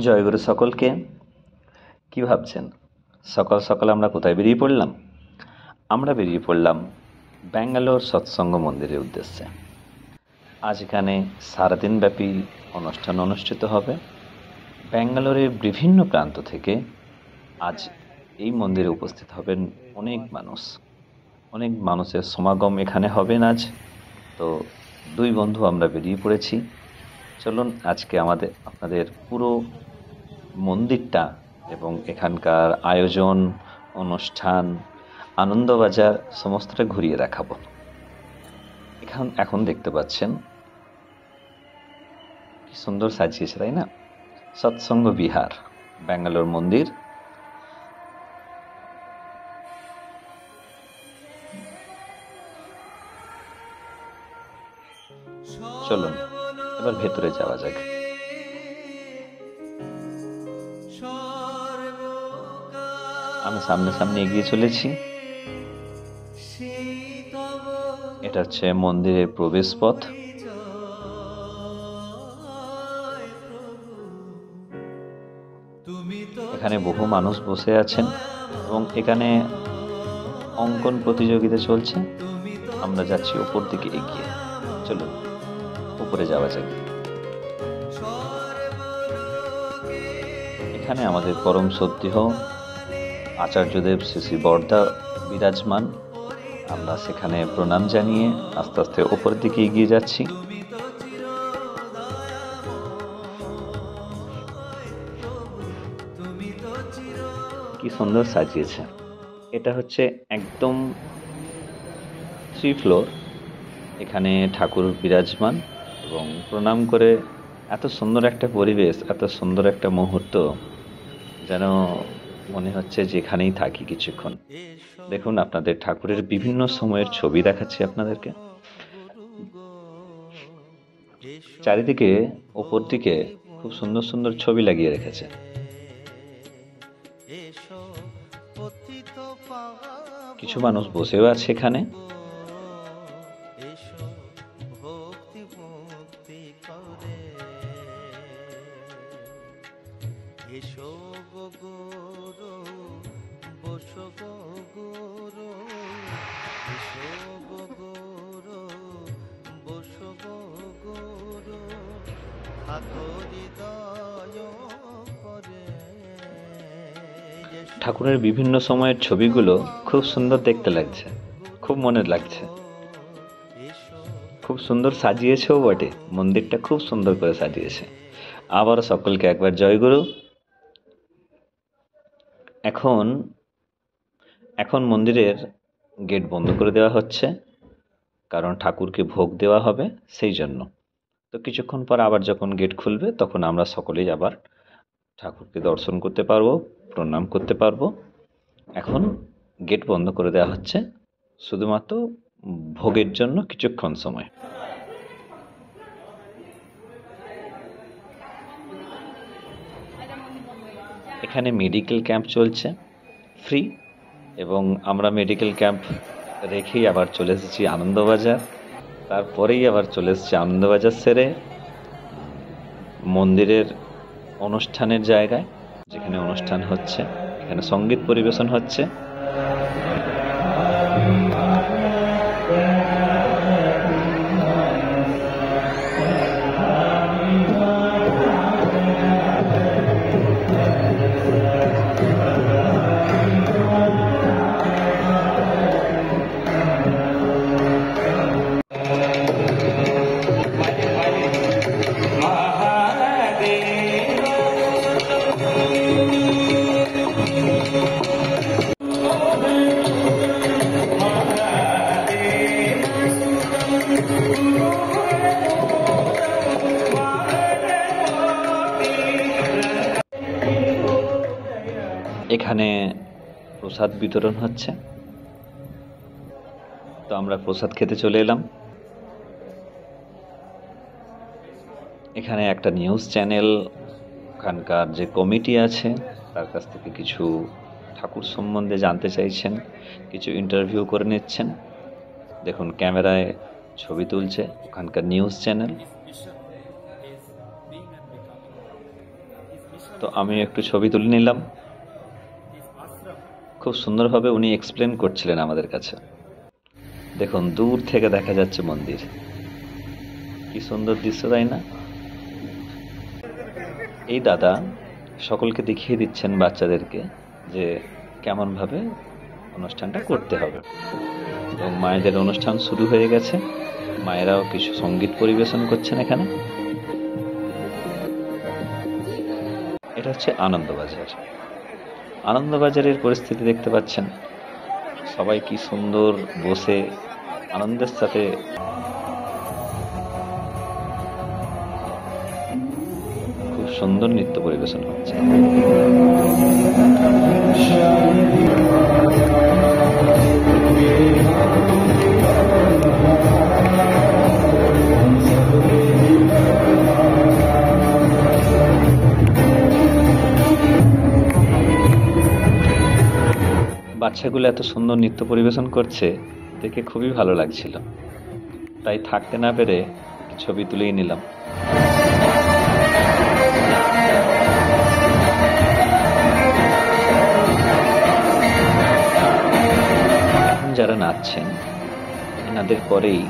জয়গুরু সকলকে। কি ভাবছেন? সকাল সকাল আমরা কোথায় বেরিয়ে পড়লাম? আমরা বেরিয়ে পড়লাম ব্যাঙ্গালোর সৎসঙ্গ মন্দিরের উদ্দেশ্যে। আজ এখানে সারাদিনব্যাপী অনুষ্ঠান অনুষ্ঠিত হবে। ব্যাঙ্গালোরের বিভিন্ন প্রান্ত থেকে আজ এই মন্দিরে উপস্থিত হবেন অনেক মানুষের সমাগম এখানে হবেন আজ। তো দুই বন্ধু আমরা বেরিয়ে পড়েছি। চলুন আজকে আপনাদের পুরো মন্দিরটা এবং এখানকার আয়োজন, অনুষ্ঠান, আনন্দবাজার সমস্তটা ঘুরিয়ে দেখাবো। এখন দেখতে পাচ্ছেন কি সুন্দর সাজিয়েছে, তাই না? সৎসঙ্গ বিহার, ব্যাঙ্গালোর মন্দির। চলুন এবার ভেতরে যাওয়া যাক। আমি সামনে এগিয়ে চলেছি। এটা হচ্ছে মন্দিরের প্রবেশ পথ। এখানে বহু মানুষ বসে আছেন এবং এখানে অঙ্কন প্রতিযোগিতা চলছে। আমরা যাচ্ছি উপর দিকে এগিয়ে। চলুন উপরে যাওয়া যাক। এখানে আমাদের পরম শ্রদ্ধেয় আচার্যদেব শ্রী শ্রী বরদা বিরাজমান। আমরা সেখানে প্রণাম জানিয়ে আস্তে আস্তে উপরের দিকে এগিয়ে যাচ্ছি। কি সুন্দর সাজিয়েছে। এটা হচ্ছে একদম 3 ফ্লোর। এখানে ঠাকুর বিরাজমান এবং প্রণাম করে এত সুন্দর একটা পরিবেশ, এত সুন্দর একটা মুহূর্ত, যেন মনে হচ্ছে যেখানেই থাকি কিছুক্ষণ। দেখুন আপনাদের ঠাকুরের বিভিন্ন সময়ের ছবি দেখাচ্ছি আপনাদেরকে। চারিদিকে উপর দিকে খুব সুন্দর সুন্দর ছবি লাগিয়ে রেখেছে। কিছু মানুষ বসেও আছে এখানে। ঠাকুরের বিভিন্ন সময়ের ছবিগুলো খুব সুন্দর দেখতে লাগছে, খুব মনে লাগছে। খুব সুন্দর সাজিয়েছেও বটে, মন্দিরটা খুব সুন্দর করে সাজিয়েছে। আবার সকলকে একবার জয়গুরু। এখন মন্দিরের গেট বন্ধ করে দেওয়া হচ্ছে, কারণ ঠাকুরকে ভোগ দেওয়া হবে সেই জন্য। তো কিছুক্ষণ পর আবার যখন গেট খুলবে তখন আমরা সকলেই আবার ঠাকুরকে দর্শন করতে পারবো, প্রণাম করতে পারবো। এখন গেট বন্ধ করে দেওয়া হচ্ছে শুধুমাত্র ভোগের জন্য কিছুক্ষণ সময়। এখানে মেডিকেল ক্যাম্প চলছে ফ্রি, এবং আমরা মেডিকেল ক্যাম্প রেখেই আবার চলে এসেছি আনন্দবাজার। তারপরেই আবার চলে এসেছি আনন্দবাজার সেরে মন্দিরের অনুষ্ঠানের জায়গায়, যেখানে অনুষ্ঠান হচ্ছে। এখানে সঙ্গীত পরিবেশন হচ্ছে। এখানে প্রসাদ বিতরণ হচ্ছে, তো আমরা প্রসাদ খেতে চলে এলাম। এখানে একটা নিউজ চ্যানেল, ওখানকার যে কমিটি আছে তার কাছ থেকে কিছু ঠাকুর সম্বন্ধে জানতে চাইছেন, কিছু ইন্টারভিউ করে নিচ্ছেন। দেখুন ক্যামেরায় ছবি তুলছে ওখানকার নিউজ চ্যানেল। তো আমি একটু ছবি তুলে নিলাম। খুব সুন্দরভাবে উনি এক্সপ্লেন করছিলেন আমাদের কাছে। দেখুন, দূর থেকে দেখা যাচ্ছে মন্দির। কি সুন্দর দৃশ্য, তাই না? এই দাদা সকলকে দেখিয়ে দিচ্ছেন বাচ্চাদেরকে যে কেমনভাবে অনুষ্ঠানটা করতে হবে। এবং মায়েদের অনুষ্ঠান শুরু হয়ে গেছে। মায়েরাও কিছু সঙ্গীত পরিবেশন করছেন এখানে। এটা হচ্ছে আনন্দবাজার। আনন্দবাজারের পরিস্থিতি দেখতে পাচ্ছেন। সবাই কি সুন্দর বসে আনন্দের সাথে খুব সুন্দর নৃত্য পরিবেশন হচ্ছে। বাচ্চাগুলো এত সুন্দর নৃত্য পরিবেশন করছে, দেখে খুবই ভালো লাগছিল। তাই থাকতে না পেরে ছবি তুলেই নিলাম। এখন যারা নাচছেন, এনাদের পরেই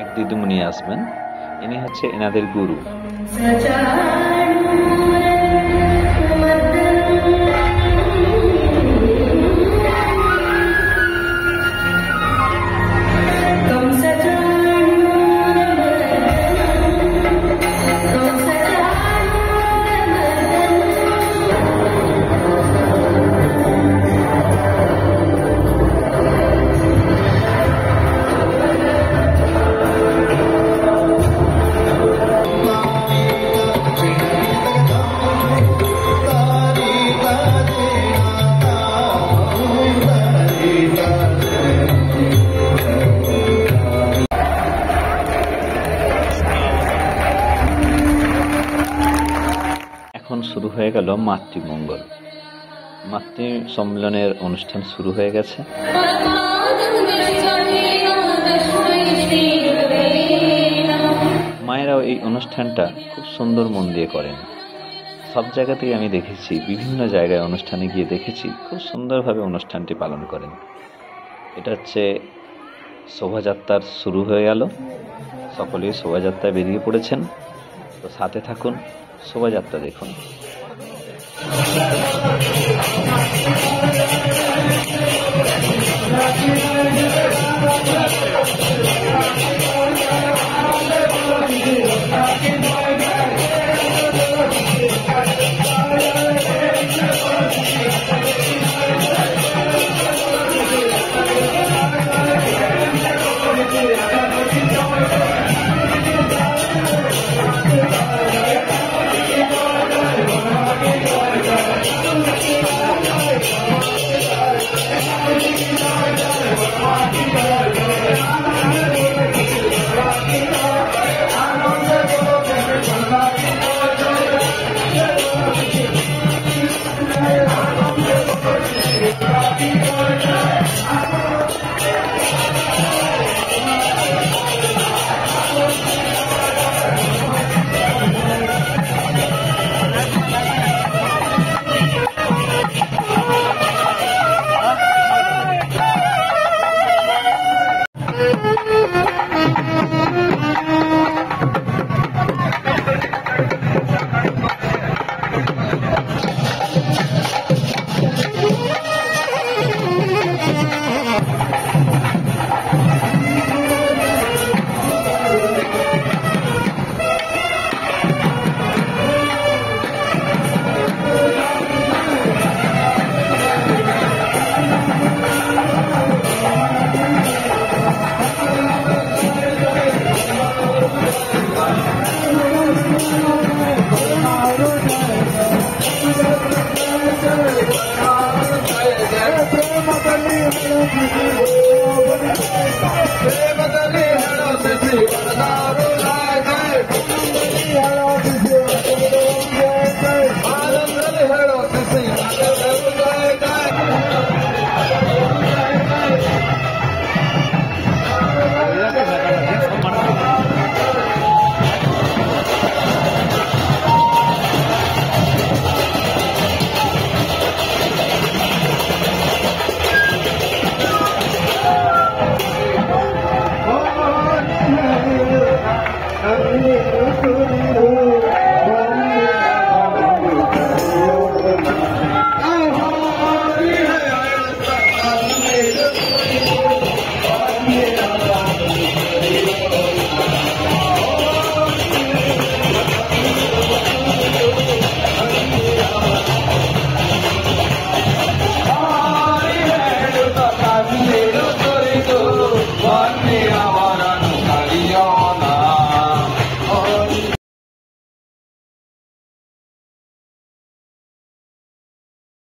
এক দিদিমণি আসবেন। ইনি হচ্ছে এনাদের গুরু। এখন শুরু হয়ে গেল মাতৃমঙ্গল। মাতৃ সম্মেলনের অনুষ্ঠান শুরু হয়ে গেছে। মায়েরাও এই অনুষ্ঠানটা খুব সুন্দর মন দিয়ে করেন। সব জায়গাতেই আমি দেখেছি, বিভিন্ন জায়গায় অনুষ্ঠানে গিয়ে দেখেছি, খুব সুন্দরভাবে অনুষ্ঠানটি পালন করেন। এটা হচ্ছে শোভাযাত্রার শুরু হয়ে গেল। সকলেই শোভাযাত্রায় বেরিয়ে পড়েছেন। তো সাথে থাকুন, শোভাযাত্রা দেখুন।